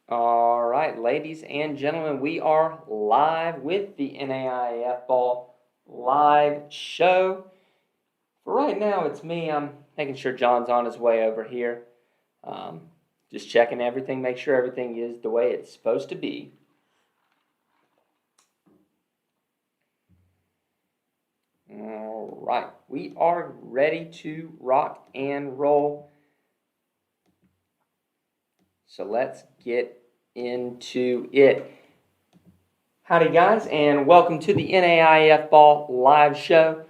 All right, ladies and gentlemen, we are live with the NAIF Ball live show. For right now, it's me. I'm making sure John's on his way over here. Just checking everything, make sure everything is the way it's supposed to be. All right, we are ready to rock and roll. So let's get into it. Howdy guys, and welcome to the NAIF Ball live show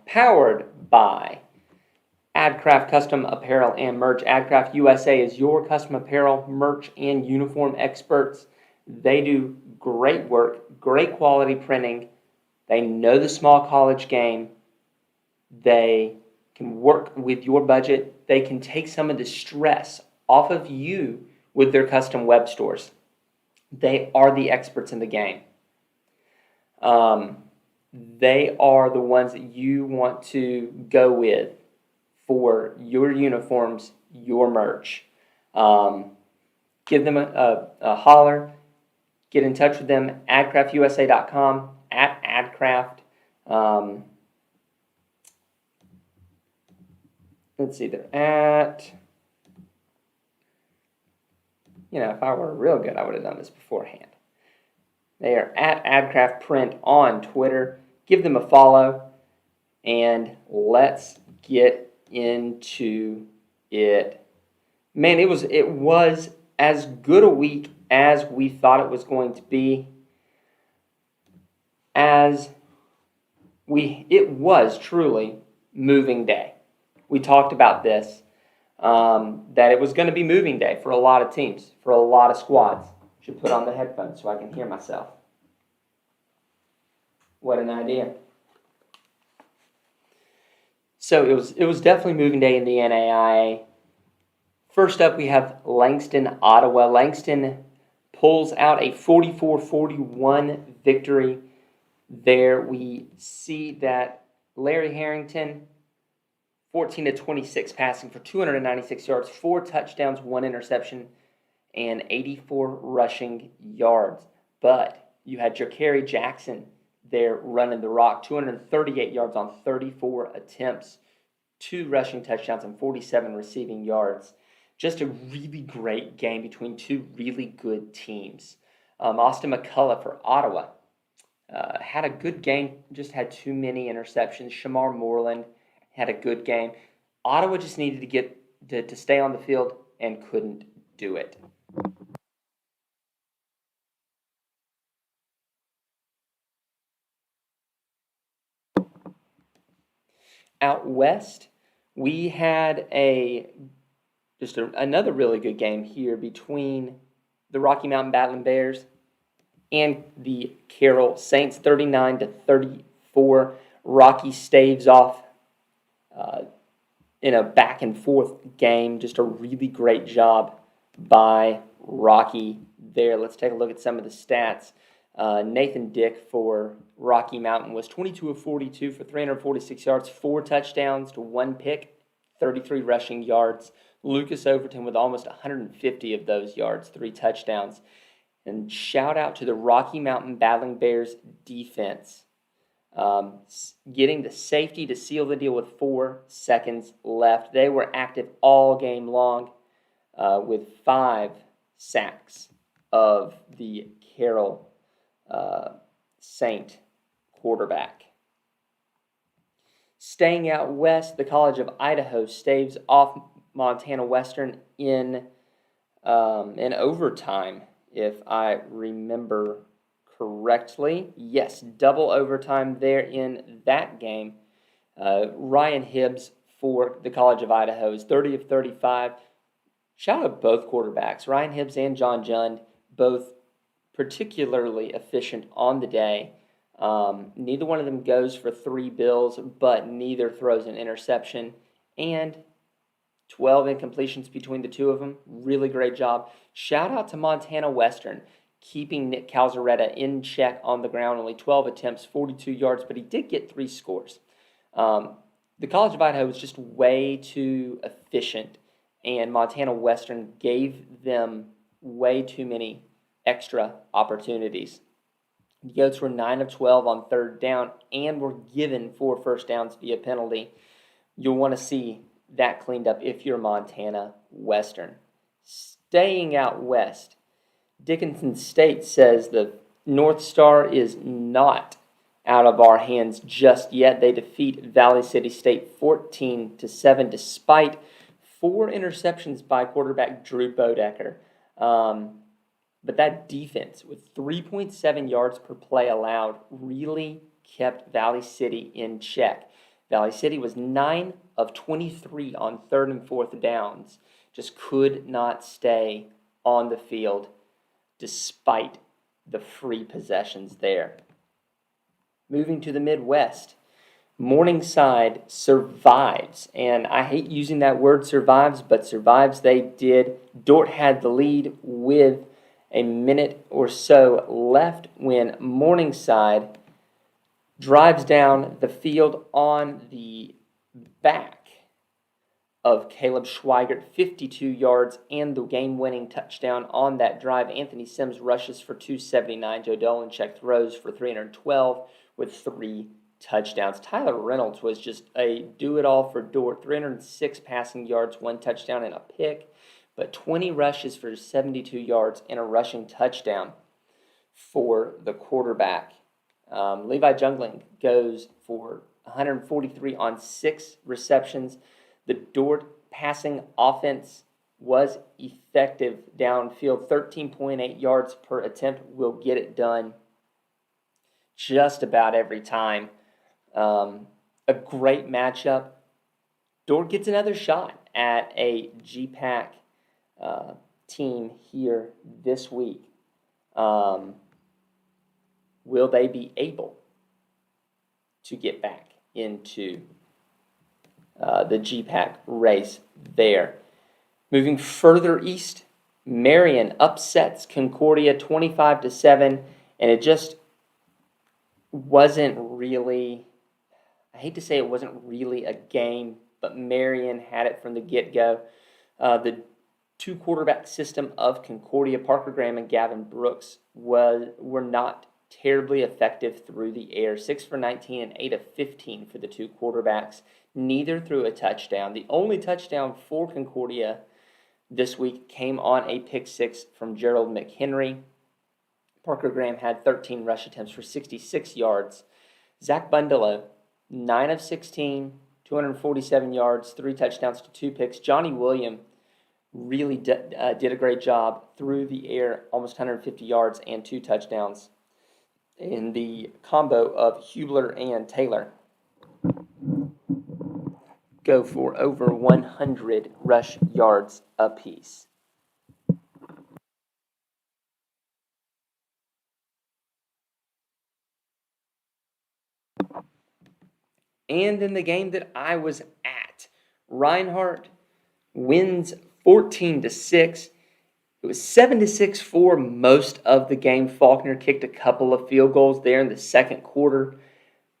powered by AdCraft Custom Apparel and Merch. AdCraft USA is your custom apparel, merch, and uniform experts. They do great work, great quality printing. They know the small college game. They can work with your budget. They can take some of the stress off of you with their custom web stores. They are the experts in the game. They are the ones that you want to go with for your uniforms, your merch. Give them a holler. Get in touch with them, adcraftusa.com, at adcraft. Let's see, they're at... if I were real good, I would have done this beforehand. They are at AdCraft Print on Twitter. Give them a follow, and let's get into it. Man, it was as good a week as we thought it was going to be. It was truly moving day. We talked about this. That it was going to be moving day for a lot of teams, for a lot of squads. Should put on the headphones so I can hear myself. What an idea. So it was definitely moving day in the NAIA. First up, we have Langston, Ottawa. Langston pulls out a 44-41 victory. There we see that Larry Harrington, 14-26 passing for 296 yards, 4 touchdowns, 1 interception, and 84 rushing yards. But you had Ja'Carry Jackson there running the rock, 238 yards on 34 attempts, 2 rushing touchdowns, and 47 receiving yards. Just a really great game between two really good teams. Austin McCullough for Ottawa had a good game, just had too many interceptions. Shamar Moreland had a good game. Ottawa just needed to get to stay on the field and couldn't do it. Out west, we had another really good game here between the Rocky Mountain Battling Bears and the Carroll Saints, 39-34. Rocky staves off in a back and forth game. Just a really great job by Rocky there. Let's take a look at some of the stats. Nathan Dick for Rocky Mountain was 22 of 42 for 346 yards, 4 touchdowns to 1 pick, 33 rushing yards. Lucas Overton with almost 150 of those yards, 3 touchdowns. And shout out to the Rocky Mountain Battling Bears defense. Getting the safety to seal the deal with 4 seconds left. They were active all game long with 5 sacks of the Carroll Saint quarterback. Staying out west, the College of Idaho staves off Montana Western in overtime, if I remember correctly. Yes, double overtime there in that game. Ryan Hibbs for the College of Idaho is 30 of 35. Shout out both quarterbacks, Ryan Hibbs and John Jund, both particularly efficient on the day. Neither one of them goes for 3 bills, but neither throws an interception. And 12 incompletions between the two of them. Really great job. Shout out to Montana Western, keeping Nick Calzaretta in check on the ground. Only 12 attempts, 42 yards, but he did get 3 scores. The College of Idaho was just way too efficient, and Montana Western gave them way too many extra opportunities. The Goats were 9 of 12 on third down and were given 4 first downs via penalty. You'll want to see that cleaned up if you're Montana Western. Staying out west, Dickinson State says the North Star is not out of our hands just yet. They defeat Valley City State 14-7 despite 4 interceptions by quarterback Drew Bodecker. But that defense with 3.7 yards per play allowed really kept Valley City in check. Valley City was 9 of 23 on third and fourth downs. Just could not stay on the field despite the free possessions there. Moving to the Midwest, Morningside survives, and I hate using that word survives, but survives they did. Dort had the lead with a minute or so left when Morningside drives down the field on the back of Caleb Schweigert, 52 yards, and the game-winning touchdown on that drive. Anthony Sims rushes for 279. Joe Dolanchek throws for 312 with 3 touchdowns. Tyler Reynolds was just a do-it-all for Dort. 306 passing yards, 1 touchdown, and a pick, but 20 rushes for 72 yards and a rushing touchdown for the quarterback. Levi Jungling goes for 143 on 6 receptions. The Dort passing offense was effective downfield. 13.8 yards per attempt will get it done just about every time. A great matchup. Dort gets another shot at a GPAC team here this week. Will they be able to get back into the GPAC race there? Moving further east, Marion upsets Concordia 25-7, and it just wasn't really, I hate to say it wasn't really a game, but Marion had it from the get-go. The 2-quarterback system of Concordia, Parker Graham and Gavin Brooks, were not terribly effective through the air. 6 for 19 and 8 of 15 for the 2 quarterbacks. Neither threw a touchdown. The only touchdown for Concordia this week came on a pick 6 from Gerald McHenry. Parker Graham had 13 rush attempts for 66 yards. Zach Bundolo, 9 of 16, 247 yards, 3 touchdowns to 2 picks. Johnny William really did a great job through the air, almost 150 yards and 2 touchdowns in the combo of Hubler and Taylor. Go for over 100 rush yards apiece. And in the game that I was at, Reinhardt wins 14-6. It was 7-6 for most of the game. Faulkner kicked a couple of field goals there in the second quarter.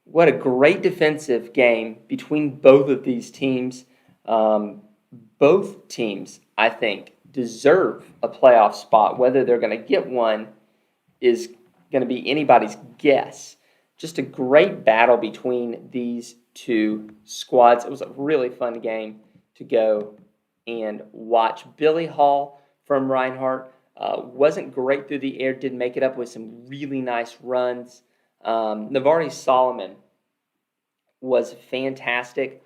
What a great defensive game between both of these teams. Both teams, I think, deserve a playoff spot. Whether they're going to get one is going to be anybody's guess. Just a great battle between these 2 squads. It was a really fun game to go and watch. Billy Hall from Reinhardt wasn't great through the air, did make it up with some really nice runs. Navarre Solomon was fantastic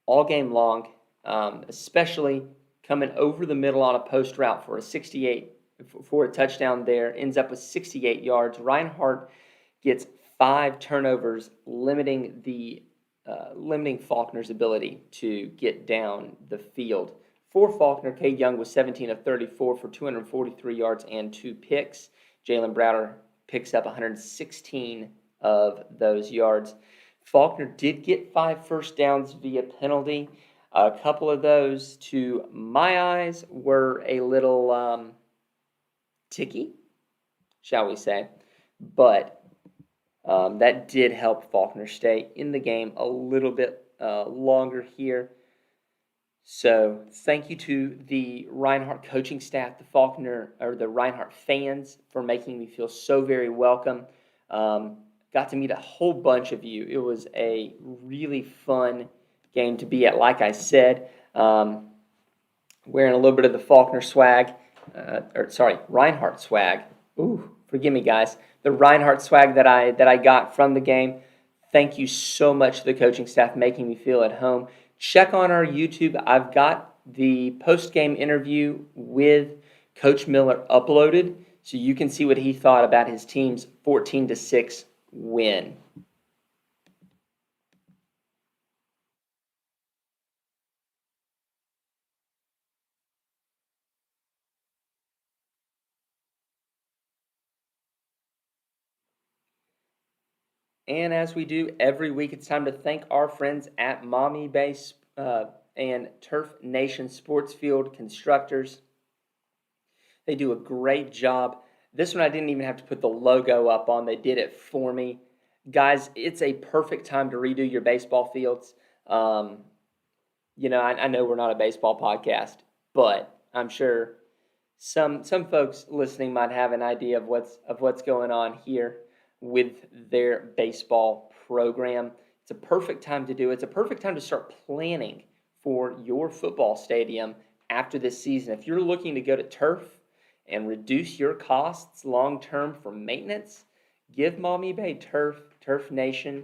all game long, especially coming over the middle on a post route for a touchdown there. Ends up with 68 yards. Reinhardt gets 5 turnovers, limiting Faulkner's ability to get down the field. For Faulkner, Cade Young was 17 of 34 for 243 yards and 2 picks. Jalen Browder picks up 116 of those yards. Faulkner did get 5 first downs via penalty. A couple of those, to my eyes, were a little ticky, shall we say. But that did help Faulkner stay in the game a little bit longer here. So thank you to the Reinhardt coaching staff, the Faulkner or the Reinhardt fans for making me feel so very welcome. Got to meet a whole bunch of you. It was a really fun game to be at. Like I said, wearing a little bit of the Faulkner swag, Reinhardt swag. Ooh, forgive me, guys. The Reinhardt swag that I got from the game. Thank you so much to the coaching staff making me feel at home. Check on our YouTube. I've got the post-game interview with Coach Miller uploaded, so you can see what he thought about his team's 14-6 win. And as we do every week, it's time to thank our friends at Mommy Base and Turf Nation Sports Field Constructors. They do a great job. This one I didn't even have to put the logo up on. They did it for me. Guys, it's a perfect time to redo your baseball fields. I know we're not a baseball podcast, but I'm sure some folks listening might have an idea of what's going on here with their baseball program. It's a perfect time to do it. It's a perfect time to start planning for your football stadium after this season. If you're looking to go to turf and reduce your costs long term for maintenance, give Mommy Bay Turf Nation.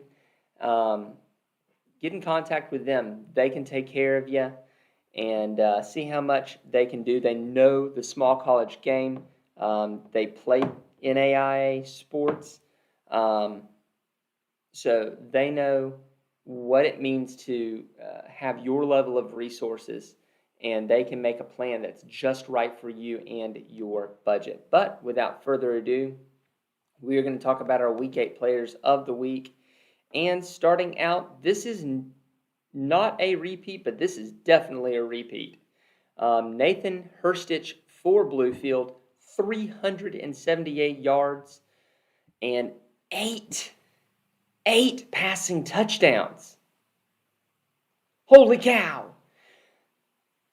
Get in contact with them. They can take care of you and see how much they can do. They know the small college game. They play NAIA sports. So they know what it means to have your level of resources, and they can make a plan that's just right for you and your budget. But without further ado, we are going to talk about our Week 8 players of the week. And starting out, this is not a repeat, but this is definitely a repeat. Nathan Herstich for Bluefield, 378 yards and eight passing touchdowns. Holy cow!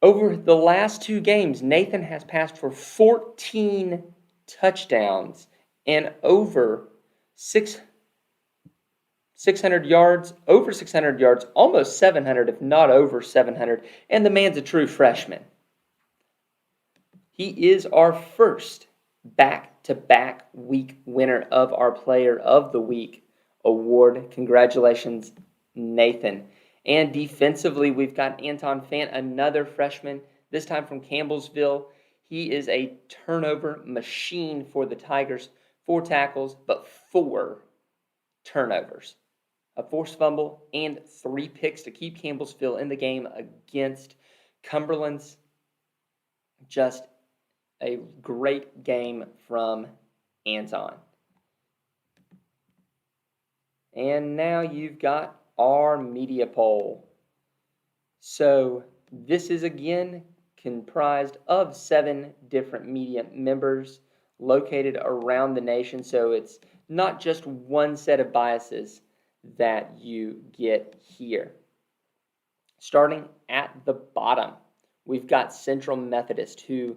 Over the last 2 games, Nathan has passed for 14 touchdowns and over 600 yards, over 600 yards, almost 700, if not over 700, and the man's a true freshman. He is our first back-to-back week winner of our Player of the Week award. Congratulations, Nathan. And defensively, we've got Anton Fant, another freshman, this time from Campbellsville. He is a turnover machine for the Tigers. 4 tackles, but 4 turnovers. A forced fumble and 3 picks to keep Campbellsville in the game against Cumberland's. Just a great game from Anton. And now you've got our media poll. So this is again comprised of 7 different media members located around the nation. So it's not just one set of biases that you get here. Starting at the bottom, we've got Central Methodist, who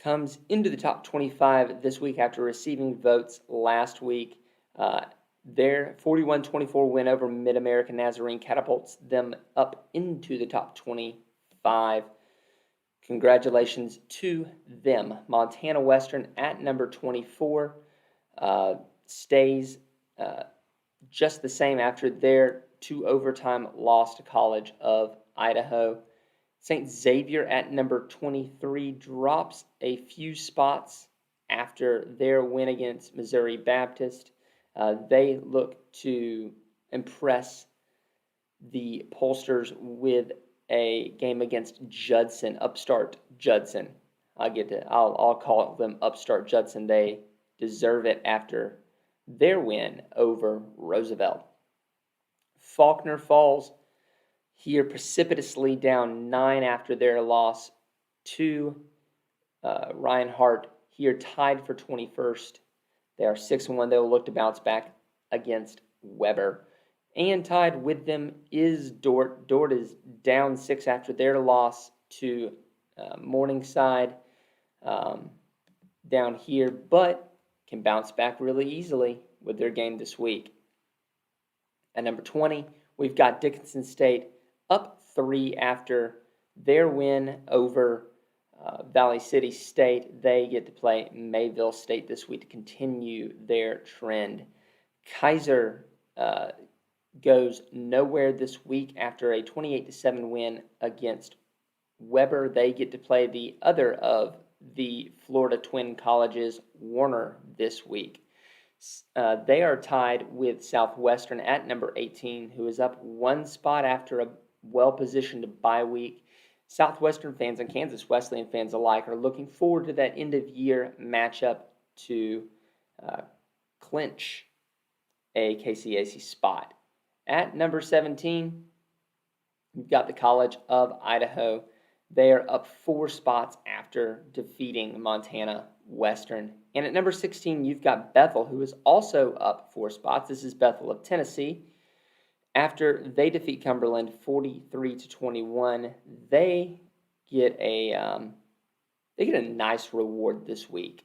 comes into the top 25 this week after receiving votes last week. Their 41-24 win over Mid-American Nazarene catapults them up into the top 25. Congratulations to them. Montana Western at number 24 stays just the same after their 2 overtime loss to College of Idaho. St. Xavier at number 23 drops a few spots after their win against Missouri Baptist. They look to impress the pollsters with a game against Judson, upstart Judson. I'll call them upstart Judson. They deserve it after their win over Roosevelt. Faulkner falls here precipitously down 9 after their loss to Reinhardt, here tied for 21st. They are 6-1. They will look to bounce back against Weber. And tied with them is Dort. Dort is down 6 after their loss to Morningside down here, but can bounce back really easily with their game this week. At number 20, we've got Dickinson State up 3 after their win over Valley City State. They get to play Mayville State this week to continue their trend. Kaiser goes nowhere this week after a 28-7 win against Weber. They get to play the other of the Florida Twin Colleges, Warner, this week. They are tied with Southwestern at number 18, who is up 1 spot after a well-positioned bye week. Southwestern fans and Kansas Wesleyan fans alike are looking forward to that end-of-year matchup to clinch a KCAC spot. At number 17, we've got the College of Idaho. They are up 4 spots after defeating Montana Western. And at number 16, you've got Bethel, who is also up 4 spots. This is Bethel of Tennessee. After they defeat Cumberland 43-21, they get a nice reward this week.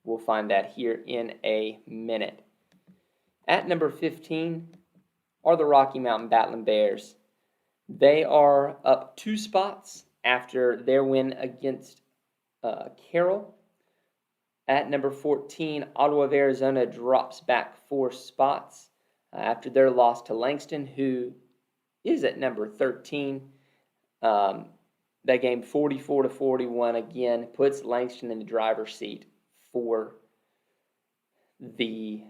We'll find that here in a minute. At number 15 are the Rocky Mountain Battling Bears. They are up 2 spots after their win against Carroll. At number 14, Ottawa of Arizona drops back 4 spots after their loss to Langston, who is at number 13. That game 44-41 again puts Langston in the driver's seat for the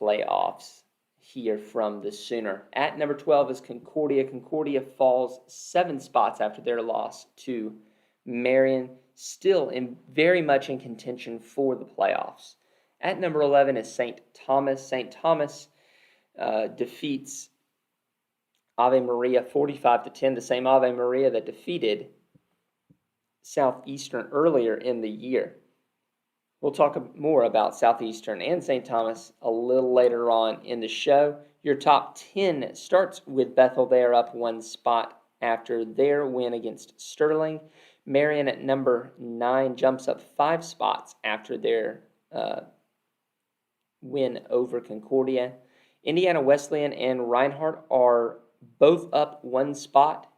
playoffs here from the Sooner. At number 12 is Concordia. Concordia falls 7 spots after their loss to Marion, still very much in contention for the playoffs. At number 11 is St. Thomas. St. Thomas defeats Ave Maria 45-10, the same Ave Maria that defeated Southeastern earlier in the year. We'll talk more about Southeastern and St. Thomas a little later on in the show. Your top 10 starts with Bethel. They are up 1 spot after their win against Sterling. Marion at number 9 jumps up 5 spots after their win over Concordia. Indiana Wesleyan and Reinhardt are both up 1 spot,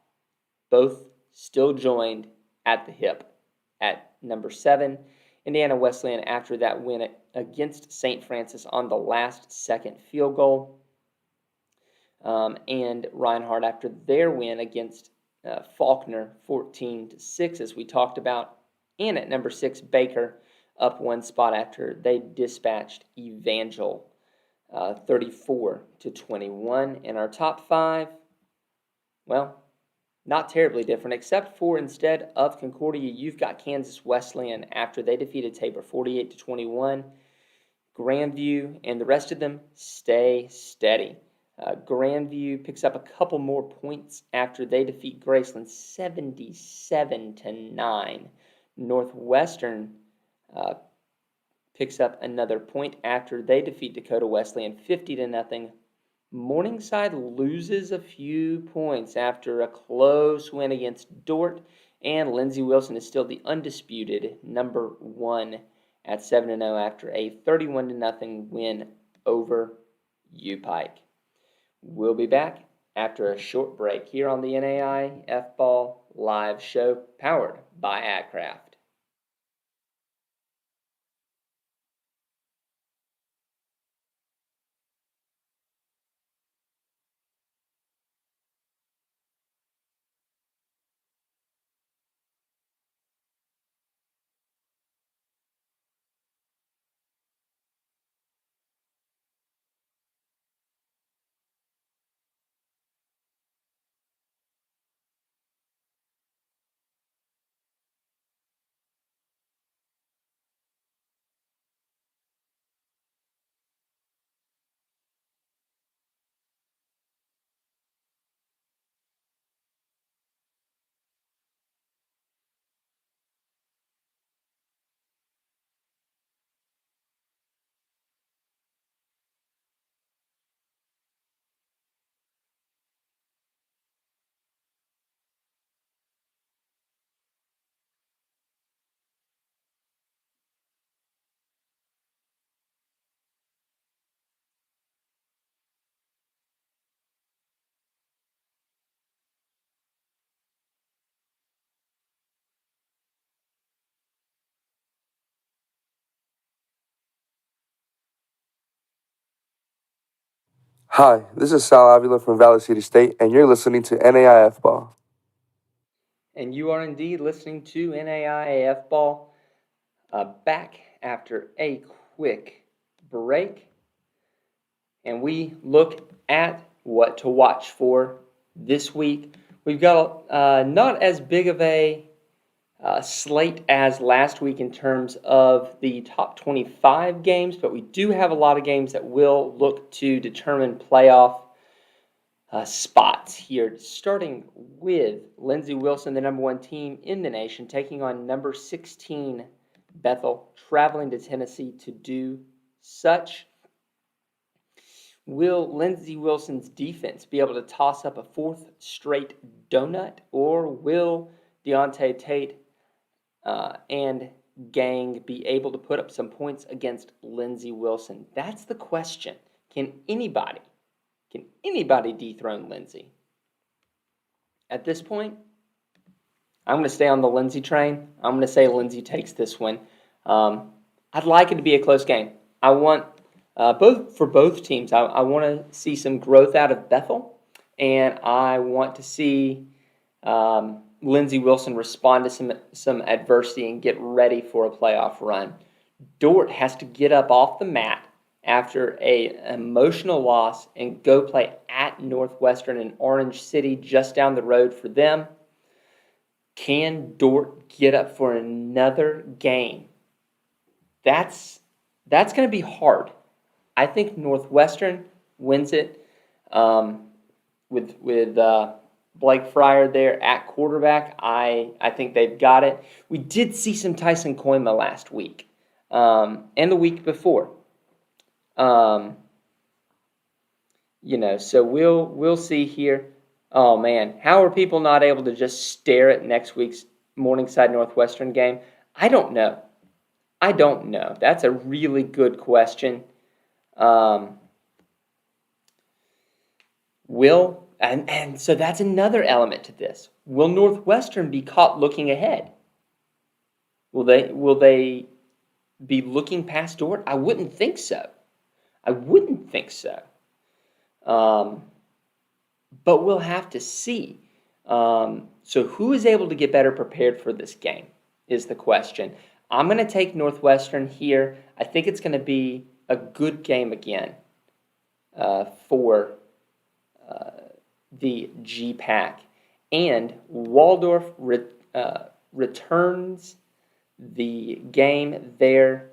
both still joined at the hip at number 7. Indiana Wesleyan after that win against St. Francis on the last-second field goal. And Reinhardt after their win against Faulkner 14-6, as we talked about. And at number 6, Baker up 1 spot after they dispatched Evangel 34-21. And our top 5, well, not terribly different, except for instead of Concordia, you've got Kansas Wesleyan after they defeated Tabor 48-21. Grandview and the rest of them stay steady. Grandview picks up a couple more points after they defeat Graceland 77-9. Northwestern picks up another point after they defeat Dakota Wesleyan 50-0. Morningside loses a few points after a close win against Dort, and Lindsey Wilson is still the undisputed number 1 at 7-0 after a 31-0 win over U-Pike. We'll be back after a short break here on the NAIAFBALL live show powered by AdCraft. Hi, this is Sal Avila from Valley City State, and you're listening to NAIFBALL. And you are indeed listening to NAIAF Ball, back after a quick break. And we look at what to watch for this week. We've got not as big of a slate as last week in terms of the top 25 games, but we do have a lot of games that will look to determine playoff spots here, starting with Lindsey Wilson, the number 1 team in the nation, taking on number 16 Bethel, traveling to Tennessee to do such. Will Lindsey Wilson's defense be able to toss up a 4th straight donut, or will Deontay Tate and gang be able to put up some points against Lindsey Wilson? That's the question. Can anybody dethrone Lindsey? At this point, I'm going to stay on the Lindsey train. I'm going to say Lindsey takes this one. I'd like it to be a close game. I want both teams. I want to see some growth out of Bethel, and I want to see Lindsey Wilson respond to some adversity and get ready for a playoff run. Dort has to get up off the mat after an emotional loss and go play at Northwestern in Orange City, just down the road for them. Can Dort get up for another game? That's going to be hard. I think Northwestern wins it with Blake Fryer there at quarterback. I think they've got it. We did see some Tyson Koima last week and the week before. So we'll see here. Oh man, how are people not able to just stare at next week's Morningside Northwestern game? I don't know. That's a really good question. So that's another element to this. Will Northwestern be caught looking ahead? Will they be looking past Dort? I wouldn't think so. But we'll have to see. So who is able to get better prepared for this game is the question. I'm going to take Northwestern here. I think it's going to be a good game again for the GPAC. And Waldorf returns the game there,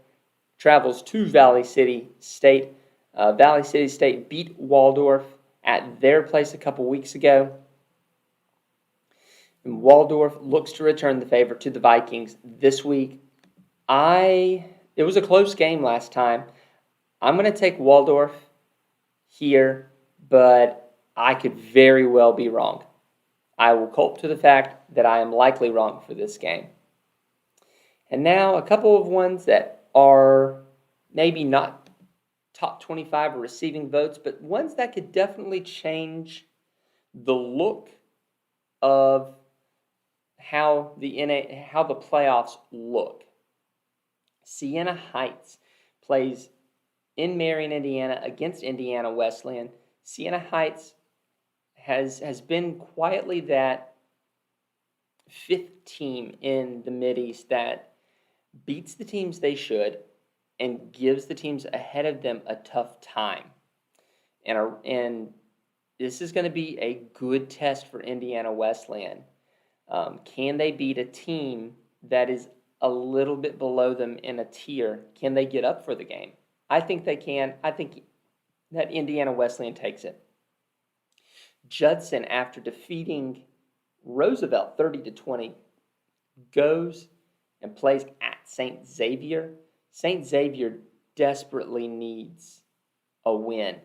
travels to Valley City State. Valley City State beat Waldorf at their place a couple weeks ago. And Waldorf looks to return the favor to the Vikings this week. It was a close game last time. I'm going to take Waldorf here, but I could very well be wrong. I will culp to the fact that I am likely wrong for this game. And now a couple of ones that are maybe not top 25 or receiving votes, but ones that could definitely change the look of how the playoffs look. Siena Heights plays in Marion, Indiana, against Indiana Wesleyan. Siena Heights has been quietly that 5th team in the Mid-East that beats the teams they should and gives the teams ahead of them a tough time. And this is going to be a good test for Indiana Wesleyan. Can they beat a team that is a little bit below them in a tier? Can they get up for the game? I think they can. I think that Indiana Wesleyan takes it. Judson, after defeating Roosevelt 30-20, goes and plays at St. Xavier. St. Xavier desperately needs a win.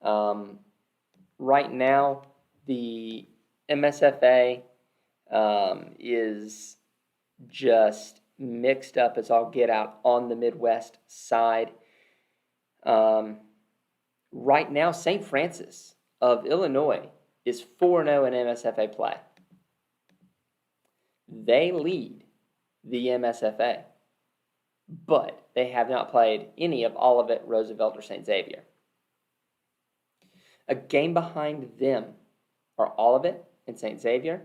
Right now, the MSFA is just mixed up as all get out on the Midwest side. Right now, St. Francis of Illinois is 4-0 in MSFA play. They lead the MSFA, but they have not played any of Olivet, Roosevelt, or St. Xavier. A game behind them are Olivet and St. Xavier.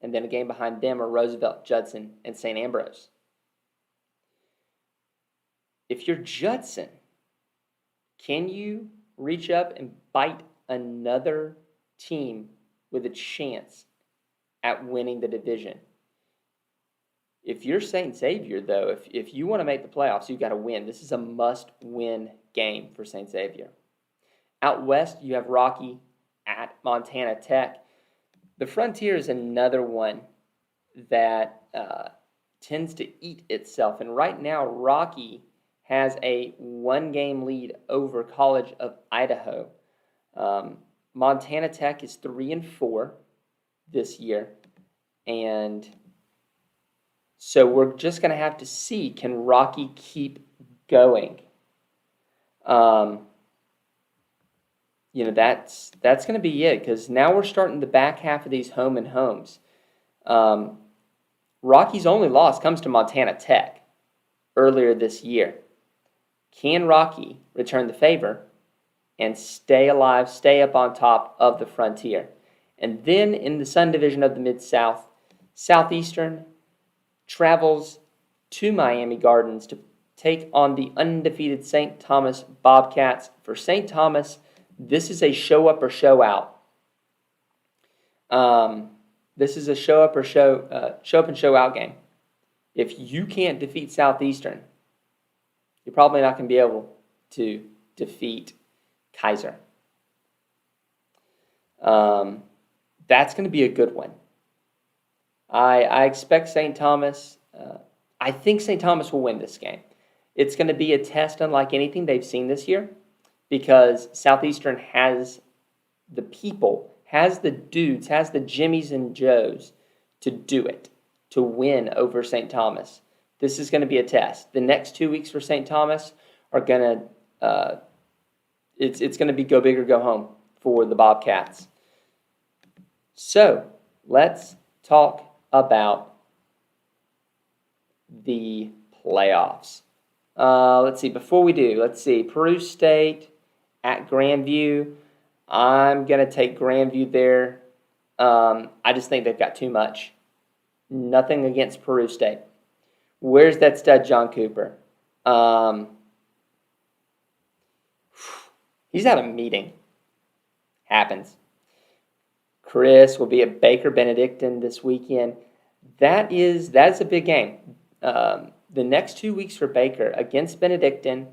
And then a game behind them are Roosevelt, Judson, and St. Ambrose. If you're Judson, can you reach up and bite another team with a chance at winning the division? If you're St. Xavier, though, if you want to make the playoffs, you've got to win. This is a must-win game for St. Xavier. Out west, you have Rocky at Montana Tech. The Frontier is another one that tends to eat itself. And right now, Rocky has a 1-game lead over College of Idaho. Montana Tech is 3-4 this year. And so we're just going to have to see, can Rocky keep going? That's going to be it, because now we're starting the back half of these home and homes. Rocky's only loss comes to Montana Tech earlier this year. Can Rocky return the favor and stay alive, stay up on top of the Frontier? And then in the Sun Division of the Mid-South, Southeastern travels to Miami Gardens to take on the undefeated St. Thomas Bobcats. For St. Thomas, this is a show up or show out. This is a show up and show out game. If you can't defeat Southeastern, you're probably not going to be able to defeat Kaiser. That's going to be a good one. I expect St. Thomas. I think St. Thomas will win this game. It's going to be a test unlike anything they've seen this year, because Southeastern has the people, has the dudes, has the Jimmies and Joes to do it, to win over St. Thomas. This is going to be a test. The next 2 weeks for St. Thomas are going to, it's going to be go big or go home for the Bobcats. So let's talk about the playoffs. Let's see. Before we do, Peru State at Grandview. I'm going to take Grandview there. I just think they've got too much. Nothing against Peru State. Where's that stud John Cooper? He's at a meeting. Happens. Chris will be at Baker Benedictine this weekend. That is a big game. The next 2 weeks for Baker against Benedictine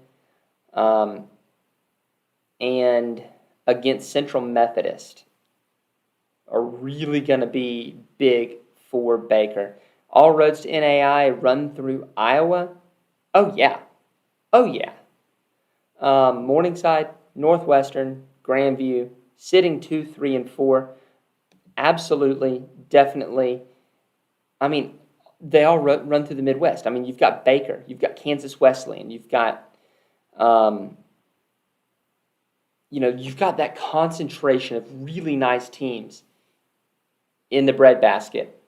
and against Central Methodist are really going to be big for Baker. All roads to NAIA run through Iowa. Oh, yeah. Morningside, Northwestern, Grandview, sitting 2, 3, and 4. Absolutely, definitely. I mean, they all run through the Midwest. I mean, you've got Baker, you've got Kansas Wesleyan, you've got, you've got that concentration of really nice teams in the breadbasket.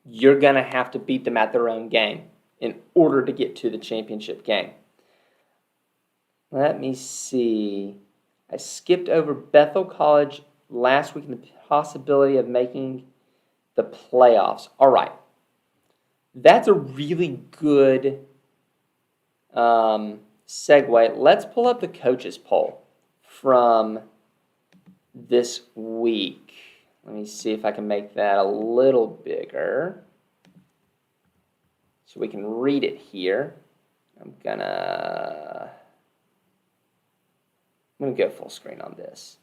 You're going to have to beat them at their own game in order to get to the championship game. Let me see. I skipped over Bethel College last week and the possibility of making the playoffs. All right. That's a really good segue. Let's pull up the coaches poll from this week. Let me see if I can make that a little bigger so we can read it here. I'm gonna go full screen on this.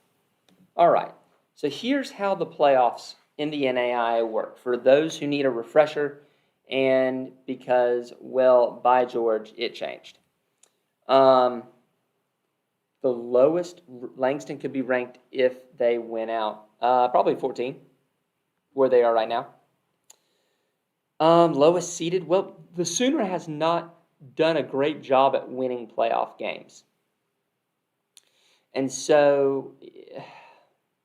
All right. So here's how the playoffs in the NAIA work for those who need a refresher, and because, well, by George, it changed. The lowest Langston could be ranked if they win out. Probably 14, where they are right now. Lowest seeded, well, the Sooner has not done a great job at winning playoff games. And so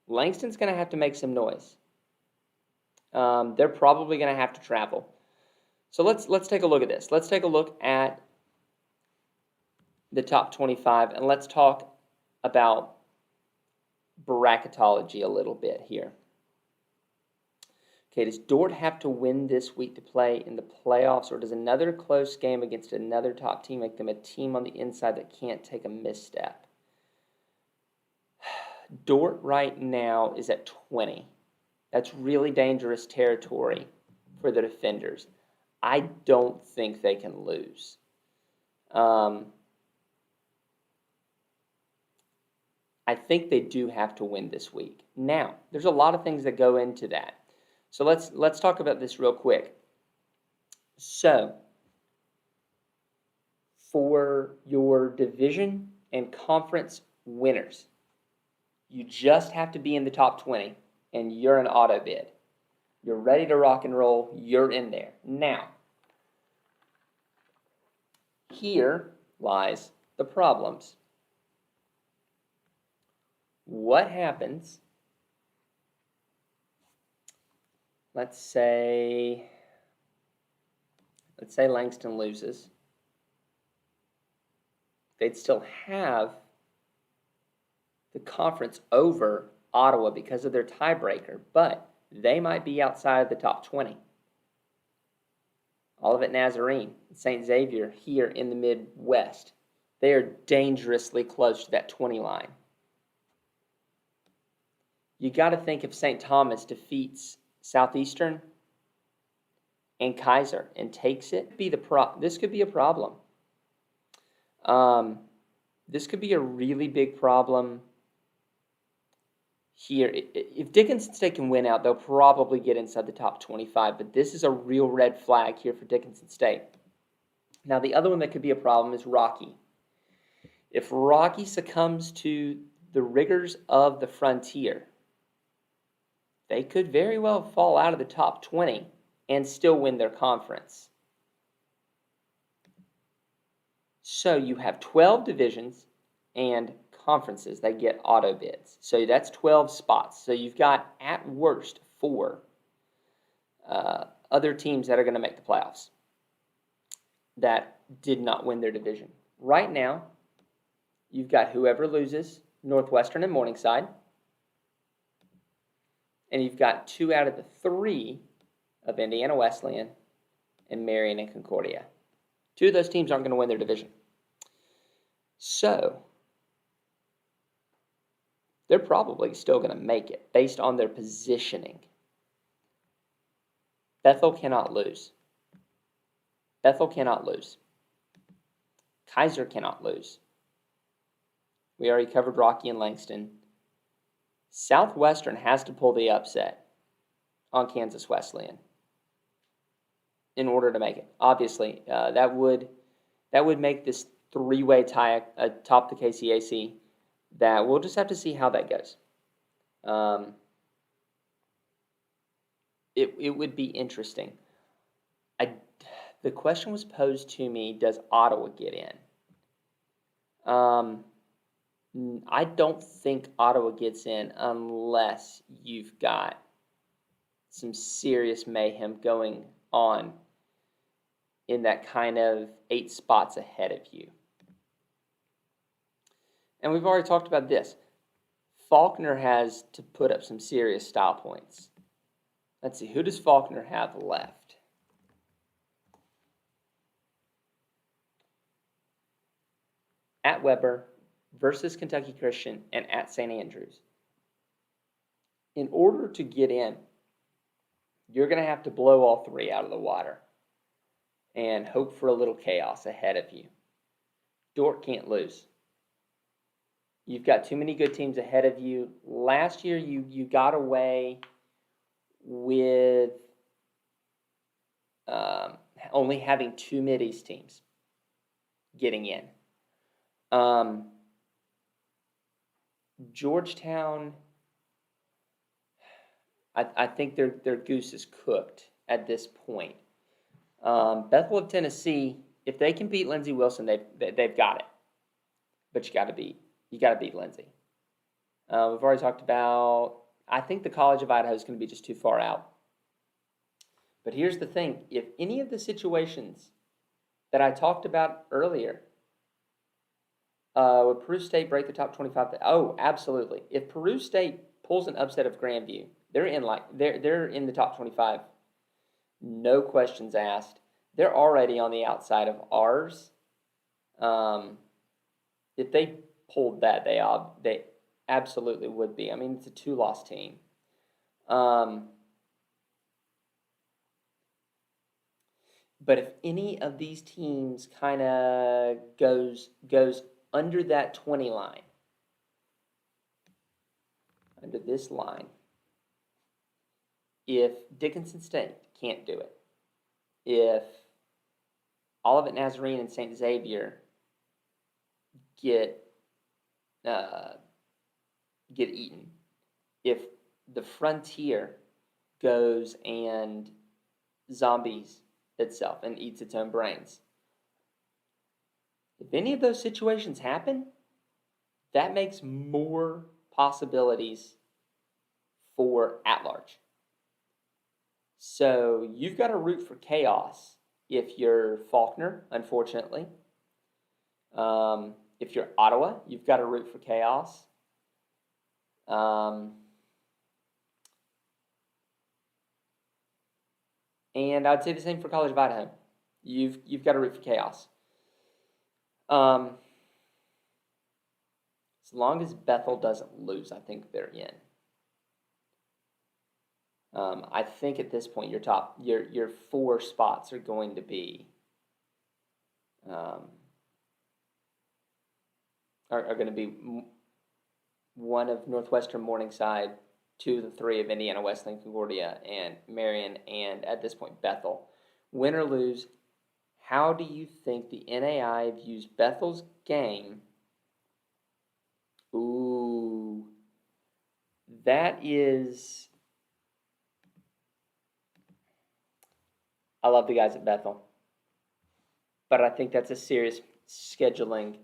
Langston's going to have to make some noise. They're probably going to have to travel. So let's take a look at this. Let's take a look at the top 25, and let's talk about bracketology a little bit here. Okay, does Dort have to win this week to play in the playoffs, or does another close game against another top team make them a team on the inside that can't take a misstep? Dort right now is at 20. That's really dangerous territory for the defenders. I don't think they can lose. I think they do have to win this week. Now, there's a lot of things that go into that. So let's talk about this real quick. So, for your division and conference winners, you just have to be in the top 20, and you're an auto bid. You're ready to rock and roll. You're in there. Now, here lies the problems. What happens, let's say Langston loses. They'd still have the conference over Ottawa because of their tiebreaker, but they might be outside of the top 20. Olivet Nazarene, St. Xavier here in the Midwest, they are dangerously close to that 20 line. You got to think if St. Thomas defeats Southeastern and Kaiser and takes it, this could be a problem. This could be a really big problem here. If Dickinson State can win out, they'll probably get inside the top 25, but this is a real red flag here for Dickinson State. Now, the other one that could be a problem is Rocky. If Rocky succumbs to the rigors of the Frontier, they could very well fall out of the top 20 and still win their conference. So you have 12 divisions and conferences that get auto bids. So that's 12 spots. So you've got, at worst, 4 other teams that are going to make the playoffs that did not win their division. Right now, you've got whoever loses, Northwestern and Morningside. And you've got 2 out of the 3 of Indiana Wesleyan and Marion and Concordia. 2 of those teams aren't going to win their division. So, they're probably still going to make it based on their positioning. Bethel cannot lose. Bethel cannot lose. Kaiser cannot lose. We already covered Rocky and Langston. Southwestern has to pull the upset on Kansas Wesleyan in order to make it. Obviously, that would make this 3-way tie atop the KCAC. That we'll just have to see how that goes. It would be interesting. The question was posed to me: does Ottawa get in? I don't think Ottawa gets in unless you've got some serious mayhem going on in that kind of 8 spots ahead of you. And we've already talked about this. Faulkner has to put up some serious style points. Let's see, who does Faulkner have left? At Weber versus Kentucky Christian and at St. Andrews. In order to get in, you're going to have to blow all 3 out of the water and hope for a little chaos ahead of you. Dort can't lose. You've got too many good teams ahead of you. Last year, you got away with only having 2 Mid-East teams getting in. Georgetown, I think their goose is cooked at this point. Bethel of Tennessee, if they can beat Lindsey Wilson, they've got it. But you got to beat Lindsey. We've already talked about. I think the College of Idaho is going to be just too far out. But here's the thing: if any of the situations that I talked about earlier Would Peru State break the top 25? Oh, absolutely. If Peru State pulls an upset of Grandview, they're in the top 25. No questions asked. They're already on the outside of ours. If they pulled that, they absolutely would be. I mean, it's a 2-loss team. But if any of these teams kind of goes under that 20 line, under this line, if Dickinson State can't do it, if Olivet Nazarene and St. Xavier get eaten, if the Frontier goes and zombies itself and eats its own brains, if any of those situations happen, that makes more possibilities for at-large. So you've got to root for chaos if you're Faulkner, unfortunately. If you're Ottawa, you've got to root for chaos. And I'd say the same for College of Idaho. You've got to root for chaos. As long as Bethel doesn't lose, I think they're in. I think at this point your 4 spots are going to be one of Northwestern Morningside, 2 of the 3 of Indiana Wesleyan Concordia and Marion, and at this point Bethel. Win or lose, how do you think the NAIA views Bethel's game? Ooh, that is. I love the guys at Bethel, but I think that's a serious scheduling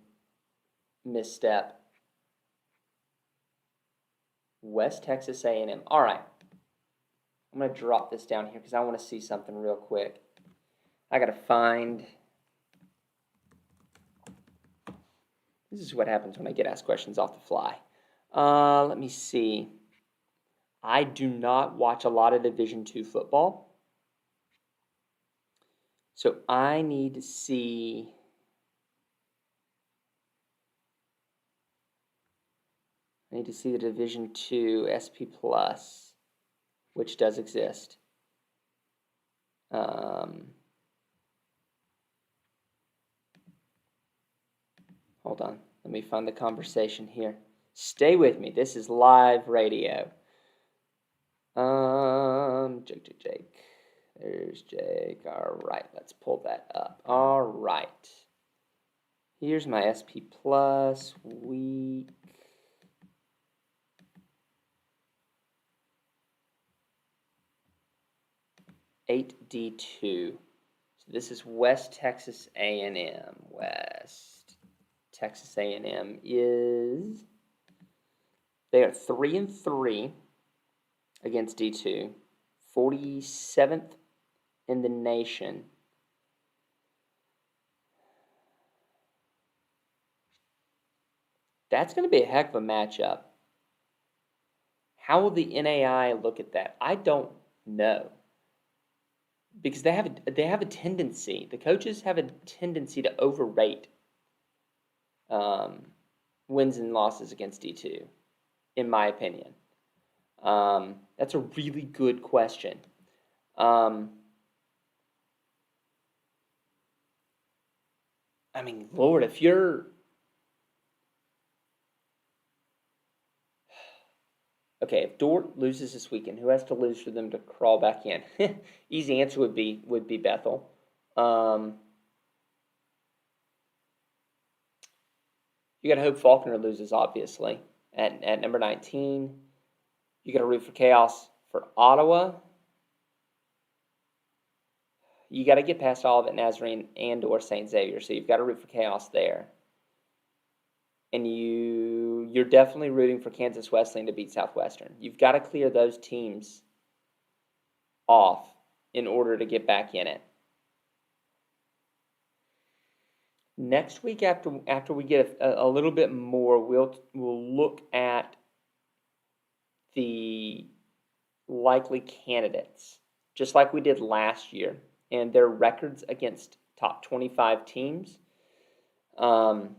misstep. West Texas A&M. All right. I'm going to drop this down here because I want to see something real quick. I got to find. This is what happens when I get asked questions off the fly. Let me see. I do not watch a lot of Division II football. So I need to see. I need to see the Division II SP Plus, which does exist. Hold on. Let me find the conversation here. Stay with me. This is live radio. Jake. There's Jake. All right. Let's pull that up. All right. Here's my SP Plus week. 8D2. So this is West Texas A&M. West Texas A&M is, they are 3-3 against D2, 47th in the nation. That's going to be a heck of a matchup. How will the NAIA look at that? I don't know. Because they have a tendency, the coaches have a tendency to overrate wins and losses against D2, in my opinion. That's a really good question. I mean, Lord, if you're... Okay, if Dort loses this weekend, who has to lose for them to crawl back in? Easy answer would be Bethel. You got to hope Faulkner loses, obviously, at number 19. You got to root for chaos for Ottawa. You got to get past Olivet Nazarene and or St. Xavier, so you've got to root for chaos there. And you're definitely rooting for Kansas Wesleyan to beat Southwestern. You've got to clear those teams off in order to get back in it. Next week, after we get a little bit more, we'll look at the likely candidates, just like we did last year, and their records against top 25 teams. And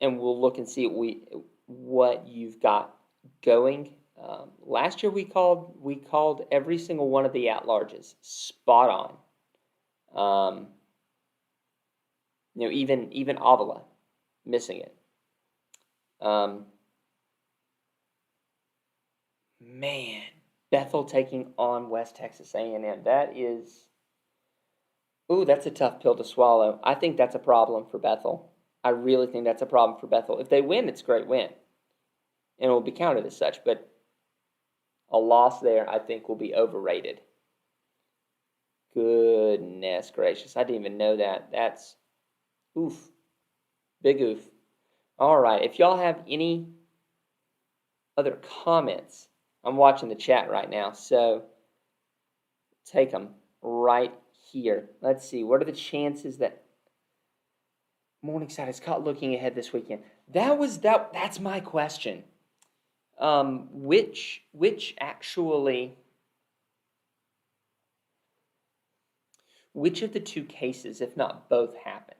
we'll look and see what you've got going. Last year we called every single one of the at-larges spot on. Even Avila missing it. Man, Bethel taking on West Texas A&M. That's a tough pill to swallow. I think that's a problem for Bethel. I really think that's a problem for Bethel. If they win, it's a great win, and it will be counted as such. But a loss there, I think, will be overrated. Goodness gracious, I didn't even know that. That's oof, big oof. All right, if y'all have any other comments, I'm watching the chat right now, so take them right here. Let's see, what are the chances that Morningside is caught looking ahead this weekend? That's my question. Which of the two cases, if not both, happens?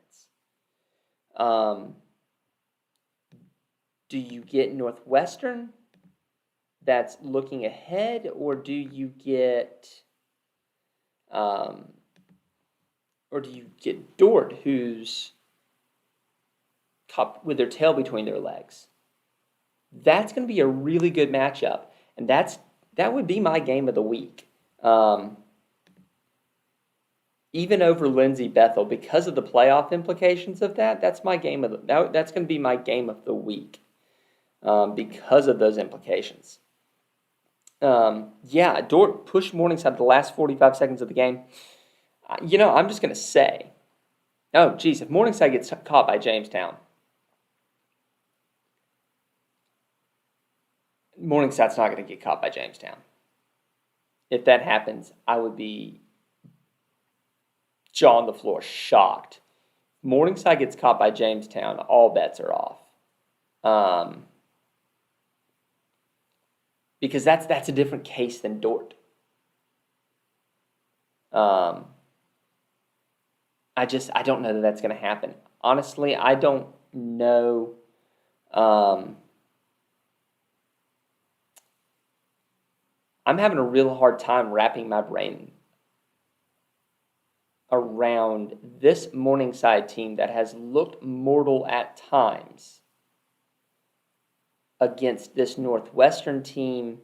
Do you get Northwestern that's looking ahead, or do you get Dort, who's caught with their tail between their legs? That's going to be a really good matchup, and that would be my game of the week. Even over Lindsay Bethel, because of the playoff implications of that. That's my game that's going to be my game of the week, because of those implications. Dort pushed Morningside the last 45 seconds of the game. I'm just going to say, if Morningside gets caught by Jamestown, Morningside's not going to get caught by Jamestown. If that happens, I would be jaw on the floor, shocked. Morningside gets caught by Jamestown, all bets are off. Because that's a different case than Dort. I don't know that that's going to happen. Honestly, I don't know. I'm having a real hard time wrapping my brain around this Morningside team that has looked mortal at times against this Northwestern team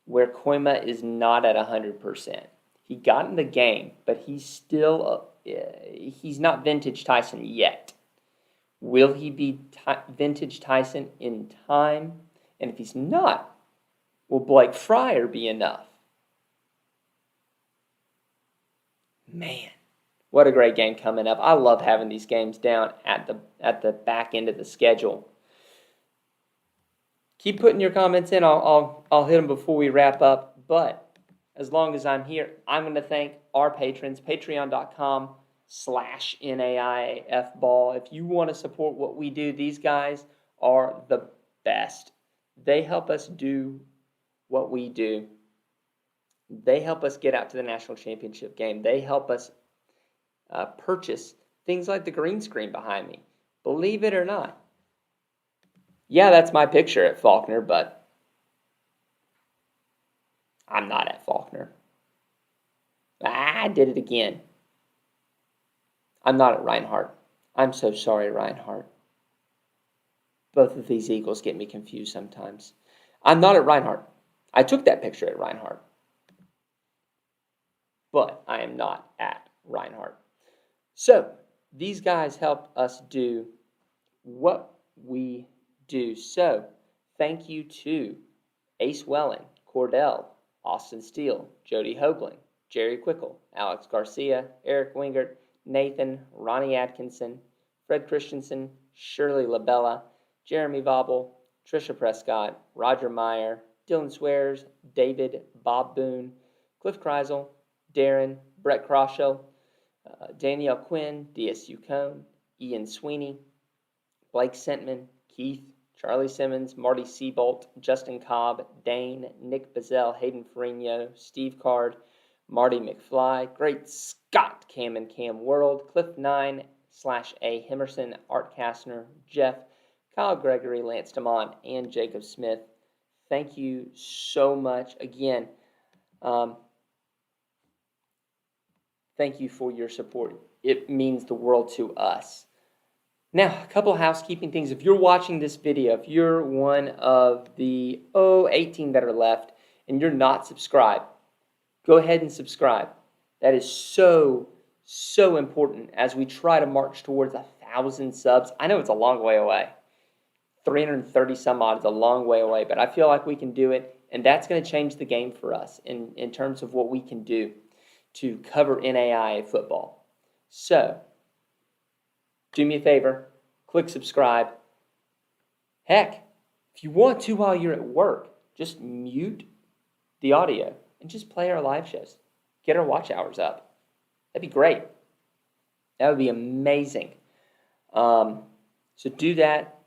where Koima is not at 100%. He got in the game, but he's still he's not vintage Tyson yet. Will he be vintage Tyson in time? And if he's not, will Blake Fryer be enough? Man, what a great game coming up. I love having these games down at the back end of the schedule. Keep putting your comments in. I'll hit them before we wrap up. But as long as I'm here, I'm going to thank our patrons, patreon.com/NAIAFBALL. If you want to support what we do, these guys are the best. They help us do what we do. They help us get out to the national championship game. They help us purchase things like the green screen behind me. Believe it or not. Yeah, that's my picture at Faulkner, but I'm not at Faulkner. I did it again. I'm not at Reinhardt. I'm so sorry, Reinhardt. Both of these Eagles get me confused sometimes. I'm not at Reinhardt. I took that picture at Reinhardt. But I am not at Reinhardt. So, these guys help us do what we do. So, thank you to Ace Welling, Cordell, Austin Steele, Jody Hoagland, Jerry Quickle, Alex Garcia, Eric Wingert, Nathan, Ronnie Atkinson, Fred Christensen, Shirley Labella, Jeremy Vobble, Trisha Prescott, Roger Meyer, Dylan Swears, David, Bob Boone, Cliff Kreisel, Darren, Brett Crawshaw, Danielle Quinn, DSU Cone, Ian Sweeney, Blake Sentman, Keith, Charlie Simmons, Marty Seabolt, Justin Cobb, Dane, Nick Bazell, Hayden Ferrigno, Steve Card, Marty McFly, Great Scott, Cam and Cam World, Cliff9/A Hemerson, Art Kastner, Jeff, Kyle Gregory, Lance DeMont, and Jacob Smith. Thank you so much. Again, thank you for your support. It means the world to us. Now, a couple of housekeeping things. If you're watching this video, if you're one of the 18 that are left and you're not subscribed, go ahead and subscribe. That is so important as we try to march towards 1,000 subs. I know it's a long way away. 330 some odd is a long way away, but I feel like we can do it, and that's going to change the game for us in terms of what we can do to cover NAIA football. So, do me a favor, click subscribe. Heck, if you want to while you're at work, just mute the audio and just play our live shows. Get our watch hours up. That'd be great. That would be amazing. So do that.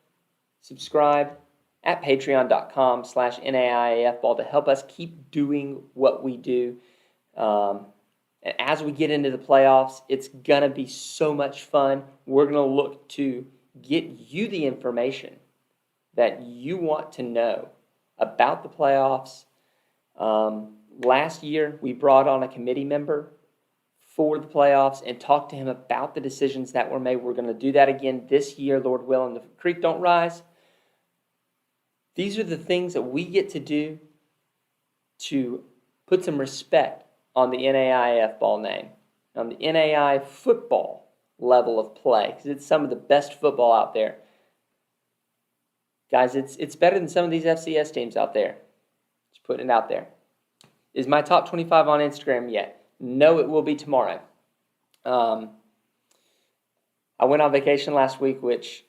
Subscribe at patreon.com/NAIAFBall to help us keep doing what we do. And as we get into the playoffs, it's going to be so much fun. We're going to look to get you the information that you want to know about the playoffs. Last year, we brought on a committee member for the playoffs and talked to him about the decisions that were made. We're going to do that again this year, Lord willing. The creek don't rise. These are the things that we get to do to put some respect on the NAIFBall name, on the NAIA football level of play, because it's some of the best football out there. Guys, it's better than some of these FCS teams out there. Just putting it out there. Is my top 25 on Instagram yet? No, it will be tomorrow. I went on vacation last week, which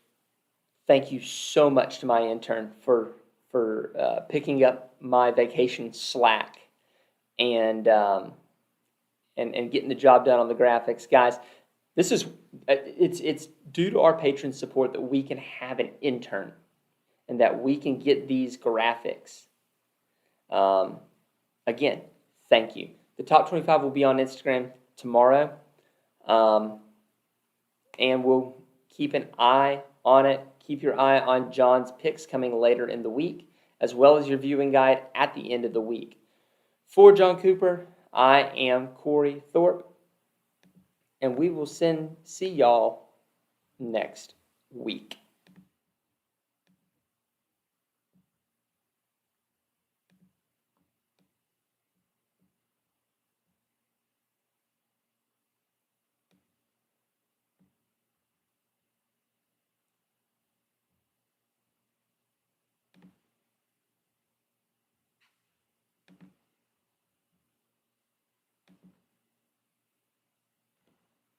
thank you so much to my intern for picking up my vacation slack and getting the job done on the graphics. Guys, this is it's due to our patron support that we can have an intern and that we can get these graphics. Again, thank you. The top 25 will be on Instagram tomorrow, and we'll keep an eye on it. Keep your eye on John's picks coming later in the week, as well as your viewing guide at the end of the week. For John Cooper, I am Corey Thorpe, and we will see y'all next week.